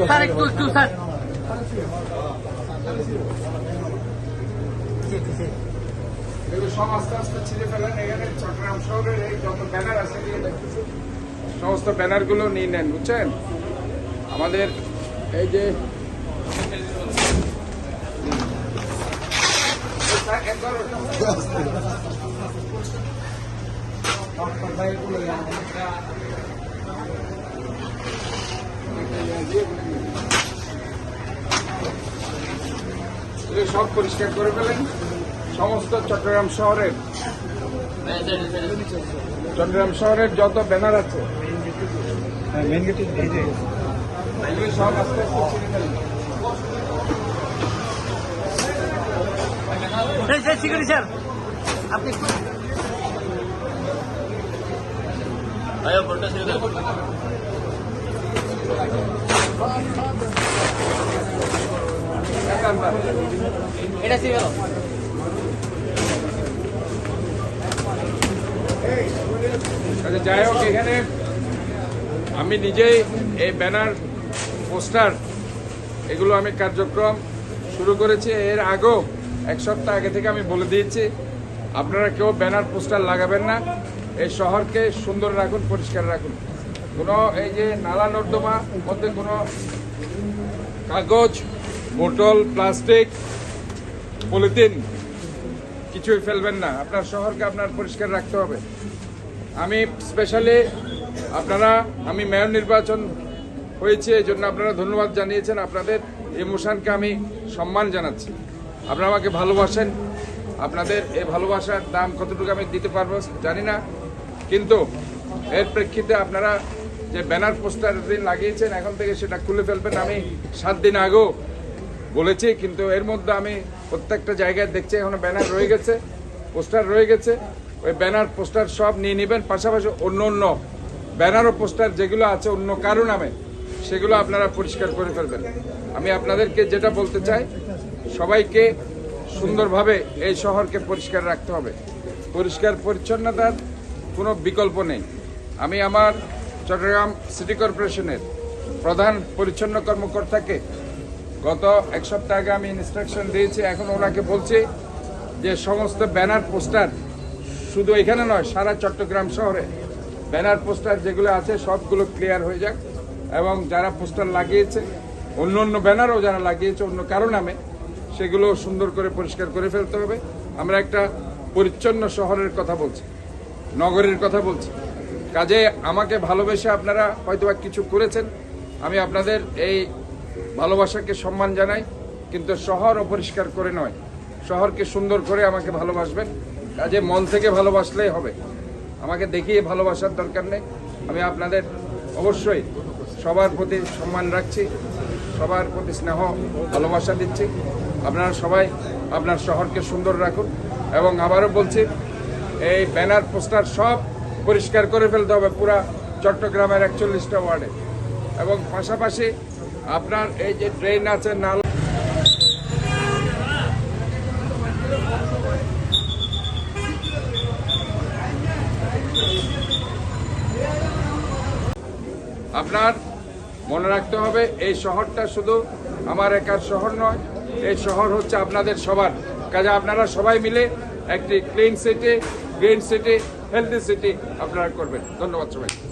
Sir একটু sir সব আস্তে আস্তে ছিঁড়ে ফেলেন। এখানে চট্টগ্রাম শহরের এই যত ব্যানার আছে সমস্ত ব্যানার গুলো নিয়ে নেন, বুঝছেন? আমাদের এই যে সব পরিষ্কার করে ফেলেন। সমস্ত চট্টগ্রাম শহরের যত ব্যানার আছে এগুলি সব আস্তে আস্তে ছিঁড়ে ফেলেন। সিকিউরিটি স্যার আপনি এটা সিভিল আচ্ছা, যাই হোক, এখানে আমি নিজেই এই ব্যানার পোস্টার এগুলো আমি কার্যক্রম শুরু করেছি। এর আগেও এক সপ্তাহ আগে থেকে আমি বলে দিয়েছি আপনারা কেউ ব্যানার পোস্টার লাগাবেন না। এই শহরকে সুন্দর রাখুন, পরিষ্কার রাখুন। কোনো এই যে নালা নর্দমা মধ্যে কোনো কাগজ, বোতল, প্লাস্টিক, পলিথিন কিছুই ফেলবেন না। আপনার শহরকে আপনার পরিষ্কার রাখতে হবে। আমি স্পেশালি আমি মেয়র নির্বাচন হয়েছে, এই জন্য আপনারা ধন্যবাদ জানিয়েছেন। আপনাদের ইমোশনকে আমি সম্মান জানাচ্ছি। আপনারা আমাকে ভালোবাসেন। আপনাদের এই ভালোবাসার দাম কতটুকু আমি দিতে পারবো জানি না, কিন্তু এর প্রেক্ষিতে আপনারা যে ব্যানার পোস্টার দিন লাগিয়েছেন এখন থেকে সেটা খুলে ফেলবেন। আমি 7 দিন আগেও বলেছি, কিন্তু এর মধ্যে আমি প্রত্যেকটা জায়গায় দেখছি এখনো ব্যানার রয়ে গেছে, পোস্টার রয়ে গেছে। ওই ব্যানার পোস্টার সব নিয়ে নেবেন। পাশাপাশি অন্য ব্যানার ও পোস্টার যেগুলো আছে অন্য কারো নামে সেগুলো আপনারা পরিষ্কার করে ফেলবেন। আমি আপনাদেরকে যেটা বলতে চাই, সবাইকে সুন্দরভাবে এই শহরকে পরিষ্কার রাখতে হবে। পরিষ্কার পরিচ্ছন্নতার কোনো বিকল্প নেই। আমি আমার চট্টগ্রাম সিটি কর্পোরেশনের প্রধান পরিচ্ছন্ন কর্মকর্তাকে গত এক সপ্তাহ আগে আমি ইনস্ট্রাকশন দিয়েছি। এখন ওনাকে বলছি যে সমস্ত ব্যানার পোস্টার শুধু এখানে নয়, সারা চট্টগ্রাম শহরে ব্যানার পোস্টার যেগুলো আছে সবগুলো ক্লিয়ার হয়ে যাক, এবং যারা পোস্টার লাগিয়েছে অন্য ব্যানারও যারা লাগিয়েছে অন্য কারো নামে সেগুলো সুন্দর করে পরিষ্কার করে ফেলতে হবে। আমরা একটা পরিচ্ছন্ন শহরের কথা বলছি, নগরের কথা বলছি। কাজে আমাকে ভালোবেসে আপনারা হয়তোবা কিছু করেছেন, আমি আপনাদের এই ভালোবাসাকে সম্মান জানাই, কিন্তু শহর অপরিষ্কার করে নয়, শহরকে সুন্দর করে আমাকে ভালোবাসবেন। কাজে মন থেকে ভালোবাসলেই হবে, আমাকে দেখিয়ে ভালোবাসার দরকার নেই। আমি আপনাদের অবশ্যই সবার প্রতি সম্মান রাখছি, সবার প্রতি স্নেহ ভালোবাসা দিচ্ছি। আপনারা সবাই আপনার শহরকে সুন্দর রাখুন, এবং আবারও বলছি এই ব্যানার পোস্টার সব পরিষ্কার করে ফেলতে হবে পুরা চট্টগ্রামের 41টা ওয়ার্ডে। এবং পাশাপাশি আপনার এই যে ড্রেন আছে, নালা, আপনার মনে রাখতে হবে এই শহরটা শুধু আমার একার শহর নয়, এই শহর হচ্ছে আপনাদের সবার। কাজে আপনারা সবাই মিলে একটি clean city, green city, healthy city আপনারা করবেন। ধন্যবাদ সবাই।